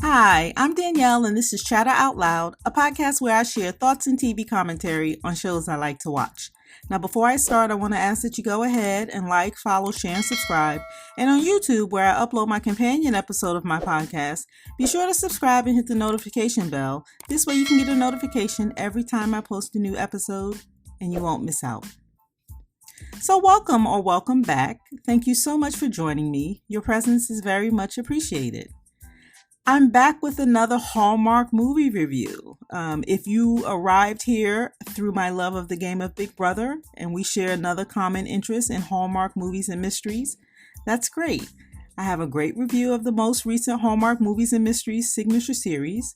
Hi, I'm Danielle, and this is Chatter Out Loud, a podcast where I share thoughts and TV commentary on shows I like to watch. Now, before I start, I want to ask that you go ahead and like, follow, share, and subscribe. And on YouTube, where I upload my companion episode of my podcast, be sure to subscribe and hit the notification bell. This way you can get a notification every time I post a new episode, and you won't miss out. So welcome or welcome back. Thank you so much for joining me. Your presence is very much appreciated. I'm back with another Hallmark movie review. If you arrived here through my love of the game of Big Brother and we share another common interest in Hallmark movies and mysteries, that's great. I have a great review of the most recent Hallmark movies and mysteries signature series.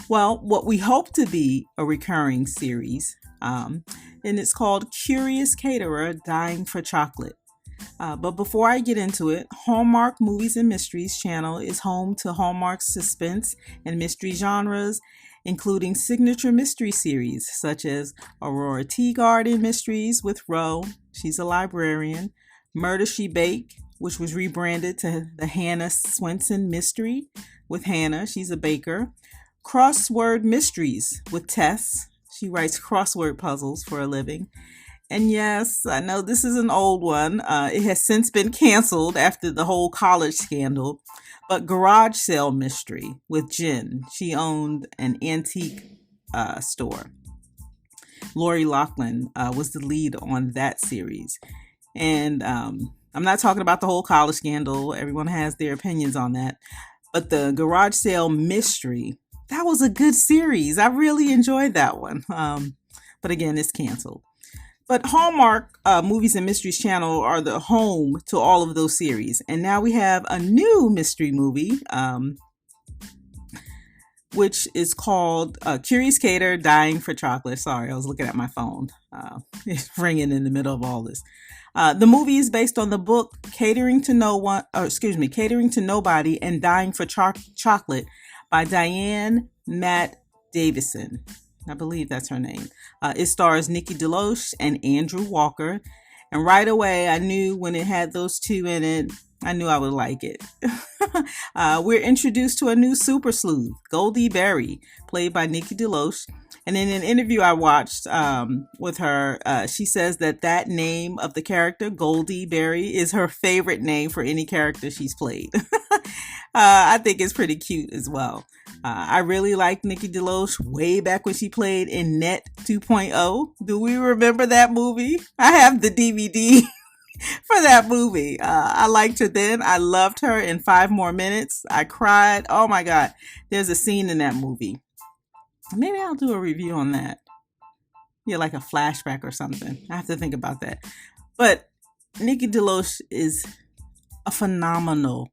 Well, what we hope to be a recurring series, and it's called Curious Caterer, Dying for Chocolate. But before I get into it, Hallmark Movies and Mysteries channel is home to Hallmark's suspense and mystery genres, including signature mystery series such as Aurora Teagarden Mysteries with Ro, she's a librarian, Murder, She Bake, which was rebranded to the Hannah Swenson Mystery with Hannah, she's a baker, Crossword Mysteries with Tess, she writes crossword puzzles for a living. And yes, I know this is an old one. It has since been canceled after the whole college scandal. But Garage Sale Mystery with Jen. She owned an antique store. Lori Loughlin was the lead on that series. And I'm not talking about the whole college scandal. Everyone has their opinions on that. But the Garage Sale Mystery, that was a good series. I really enjoyed that one. But again, it's canceled. But Hallmark Movies and Mysteries channel are the home to all of those series. And now we have a new mystery movie, which is called Curious Caterer, Dying for Chocolate. Sorry, I was looking at my phone. It's ringing in the middle of all this. The movie is based on the book Catering to Nobody and Dying for Chocolate by Diane Matt Davison. I believe that's her name. It stars Nikki Deloach and Andrew Walker. And right away, I knew when it had those two in it, I knew I would like it. We're introduced to a new super sleuth, Goldie Berry, played by Nikki Deloach. And in an interview I watched with her, she says that name of the character, Goldie Berry, is her favorite name for any character she's played. I think it's pretty cute as well. I really liked Nikki Deloach way back when she played in Net 2.0. Do we remember that movie? I have the DVD for that movie. I liked her then. I loved her in 5 More Minutes. I cried. Oh my God. There's a scene in that movie. Maybe I'll do a review on that. Yeah, like a flashback or something. I have to think about that. But Nikki Deloach is a phenomenal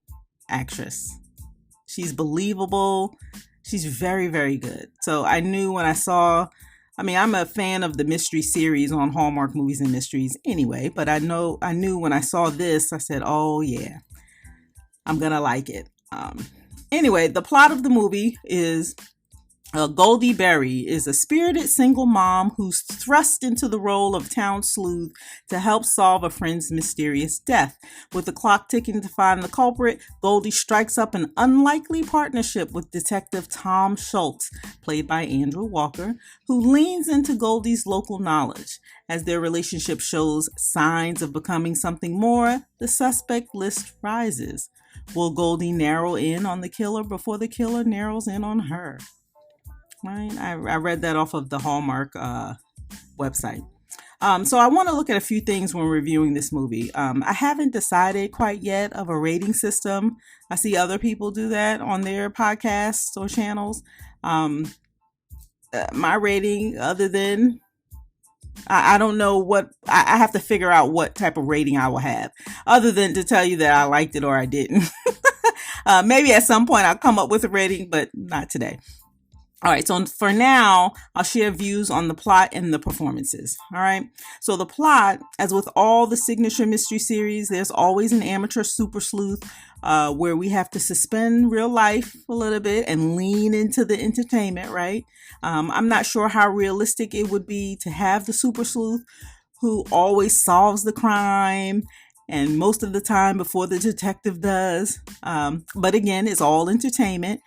actress. She's believable. She's very, very good. So I knew when I'm a fan of the mystery series on Hallmark Movies and Mysteries anyway, but I knew when I saw this, I said, oh yeah, I'm going to like it. Anyway, the plot of the movie is Goldie Berry is a spirited single mom who's thrust into the role of town sleuth to help solve a friend's mysterious death. With the clock ticking to find the culprit, Goldie strikes up an unlikely partnership with Detective Tom Schultz, played by Andrew Walker, who leans into Goldie's local knowledge. As their relationship shows signs of becoming something more, the suspect list rises. Will Goldie narrow in on the killer before the killer narrows in on her? Right? I read that off of the Hallmark website. So I want to look at a few things when reviewing this movie. I haven't decided quite yet of a rating system. I see other people do that on their podcasts or channels. My rating, other than, I don't know what, I have to figure out what type of rating I will have, other than to tell you that I liked it or I didn't. Maybe at some point I'll come up with a rating, but not today. All right, so for now, I'll share views on the plot and the performances. All right, so the plot, as with all the signature mystery series, there's always an amateur super sleuth where we have to suspend real life a little bit and lean into the entertainment, right? I'm not sure how realistic it would be to have the super sleuth who always solves the crime and most of the time before the detective does. But again, it's all entertainment,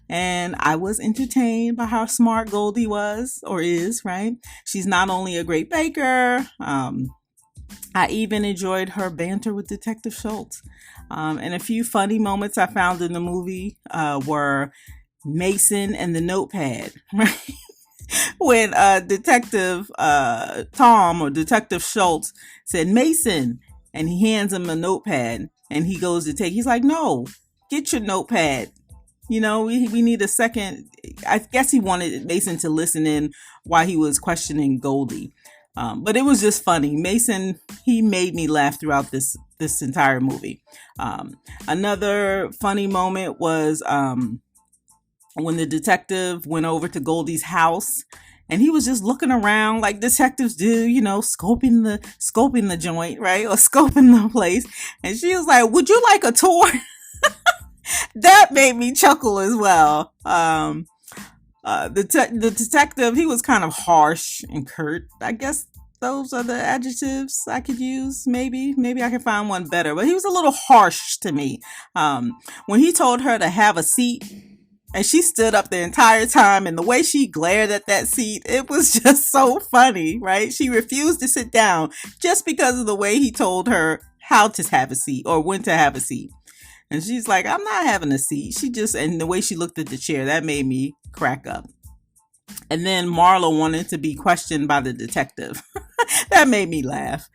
and I was entertained by how smart Goldie was or is, right? She's not only a great baker, I even enjoyed her banter with Detective Schultz. And a few funny moments I found in the movie were Mason and the notepad, right? When Detective Tom or Detective Schultz said Mason, and he hands him a notepad, and he goes to take. He's like, "No, get your notepad. You know, we need a second." I guess he wanted Mason to listen in while he was questioning Goldie. But it was just funny. Mason, he made me laugh throughout this entire movie. Another funny moment was when the detective went over to Goldie's house, and he was just looking around like detectives do, you know, scoping the joint, right? Or scoping the place. And she was like, "Would you like a tour?" That made me chuckle as well. The detective, he was kind of harsh and curt. I guess those are the adjectives I could use. Maybe I can find one better, but he was a little harsh to me. When he told her to have a seat, and she stood up the entire time, and the way she glared at that seat, it was just so funny, right? She refused to sit down just because of the way he told her how to have a seat or when to have a seat. And she's like, "I'm not having a seat." And the way she looked at the chair, that made me crack up. And then Marla wanted to be questioned by the detective. That made me laugh.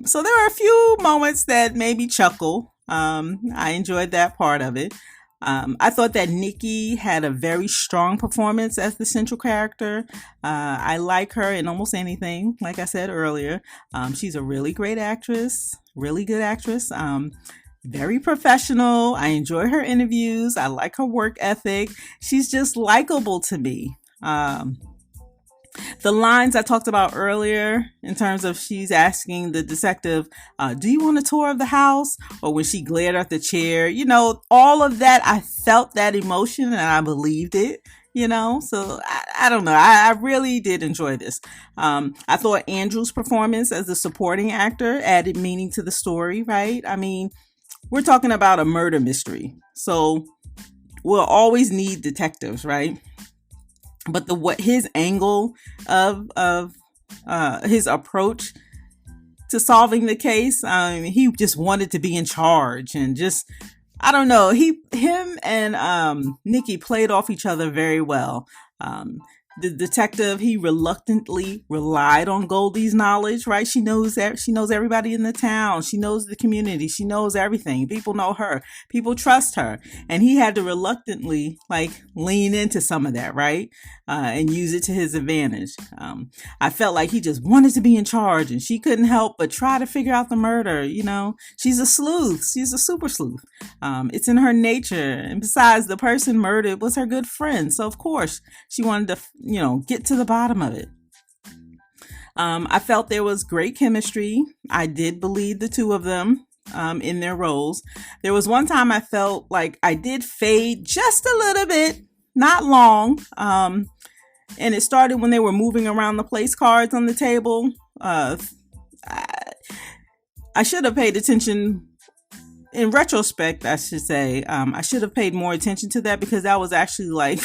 So there were a few moments that made me chuckle. I enjoyed that part of it. I thought that Nikki had a very strong performance as the central character. I like her in almost anything, like I said earlier. She's a really great actress, really good actress. Very professional. I enjoy her interviews. I like her work ethic. She's just likable to me. The lines I talked about earlier, in terms of she's asking the detective, "Do you want a tour of the house?" Or when she glared at the chair, you know, all of that, I felt that emotion and I believed it, you know. So I don't know. I really did enjoy this. I thought Andrew's performance as the supporting actor added meaning to the story, right? I mean, we're talking about a murder mystery, so we'll always need detectives, right? But what his angle of his approach to solving the case, he just wanted to be in charge, and just, I don't know, him and Nikki played off each other very well. The detective, he reluctantly relied on Goldie's knowledge, right? She knows everybody in the town. She knows the community. She knows everything. People know her. People trust her. And he had to reluctantly lean into some of that, right? And use it to his advantage. I felt like he just wanted to be in charge, and she couldn't help but try to figure out the murder. You know, she's a sleuth. She's a super sleuth. It's in her nature. And besides, the person murdered was her good friend. So of course she wanted to, get to the bottom of it. I felt there was great chemistry. I did believe the two of them in their roles. There was one time I felt like I did fade just a little bit, not long. And it started when they were moving around the place cards on the table. I should have paid attention. In retrospect, I should say, I should have paid more attention to that, because that was actually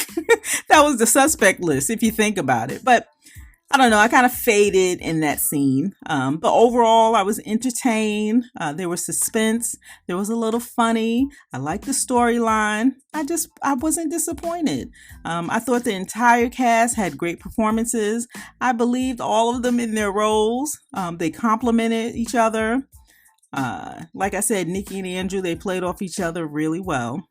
that was the suspect list, if you think about it. But I don't know, I kind of faded in that scene. But overall, I was entertained. There was suspense. There was a little funny. I liked the storyline. I wasn't disappointed. I thought the entire cast had great performances. I believed all of them in their roles. They complemented each other. Like I said, Nikki and Andrew, they played off each other really well.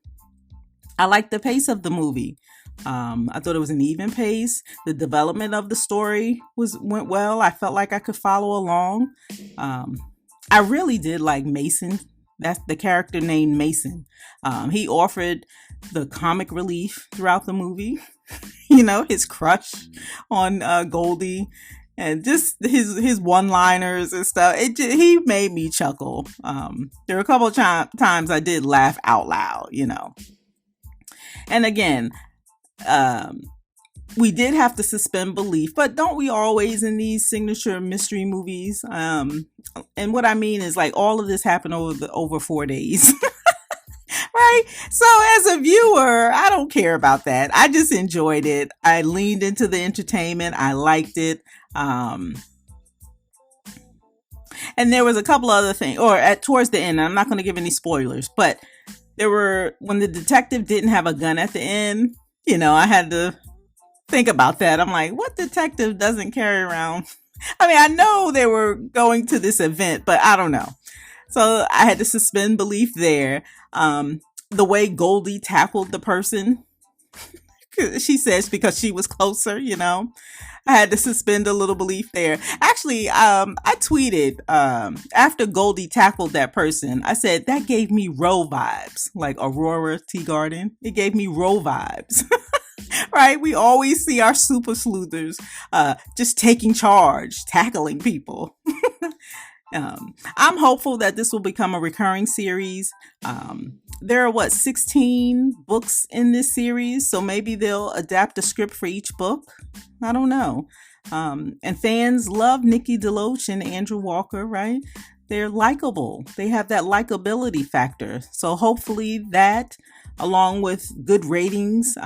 I liked the pace of the movie. I thought it was an even pace. The development of the story went well. I felt like I could follow along. I really did like Mason. That's the character named Mason. He offered the comic relief throughout the movie. His crush on Goldie. And just his one-liners and stuff, he made me chuckle. There were a couple of times I did laugh out loud, And again, we did have to suspend belief, but don't we always in these signature mystery movies? And what I mean is like all of this happened over 4 days. Right? So as a viewer, I don't care about that. I just enjoyed it. I leaned into the entertainment. I liked it. Um, and there was a couple other things, or at towards the end. I'm not going to give any spoilers, but there were when the detective didn't have a gun at the end. I had to think about that. I'm like, what detective doesn't carry around? I mean, I know they were going to this event, but I don't know. So I had to suspend belief there. The way Goldie tackled the person, she says because she was closer, I had to suspend a little belief there. Actually, I tweeted after Goldie tackled that person, I said that gave me Roe vibes, like Aurora Teagarden. It gave me Roe vibes. Right? We always see our super sleuthers just taking charge, tackling people. I'm hopeful that this will become a recurring series. There are 16 books in this series, so maybe they'll adapt a script for each book. I don't know. And fans love Nikki Deloach and Andrew Walker, right? They're likable. They have that likability factor. So hopefully that, along with good ratings,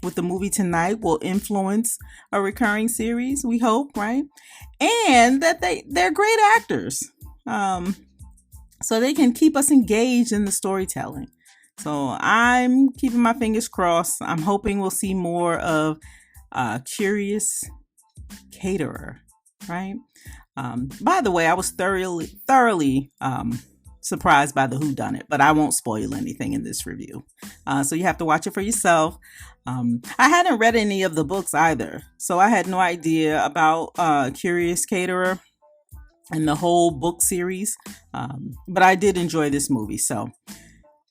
with the movie tonight, will influence a recurring series. We hope, right? And that they're great actors, so they can keep us engaged in the storytelling. So I'm keeping my fingers crossed. I'm hoping we'll see more of Curious Caterer, right? By the way, I was thoroughly surprised by the whodunit, but I won't spoil anything in this review. So you have to watch it for yourself. I hadn't read any of the books either, so I had no idea about Curious Caterer and the whole book series. But I did enjoy this movie. So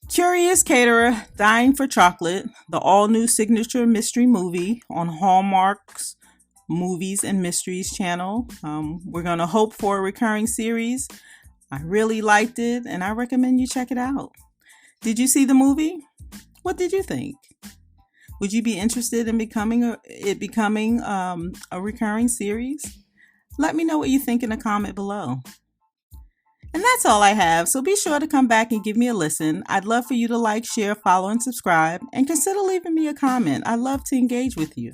Curious Caterer, Dying for Chocolate, the all-new signature mystery movie on Hallmark's Movies and Mysteries channel. We're going to hope for a recurring series. I really liked it, and I recommend you check it out. Did you see the movie? What did you think? Would you be interested in becoming a recurring series? Let me know what you think in a comment below. And that's all I have, so be sure to come back and give me a listen. I'd love for you to like, share, follow, and subscribe, and consider leaving me a comment. I love to engage with you.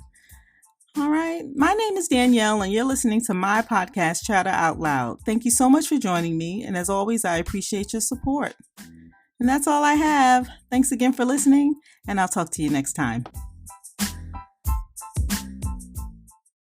All right, my name is Danielle, and you're listening to my podcast, Chatter Out Loud. Thank you so much for joining me, and as always, I appreciate your support. And that's all I have. Thanks again for listening, and I'll talk to you next time.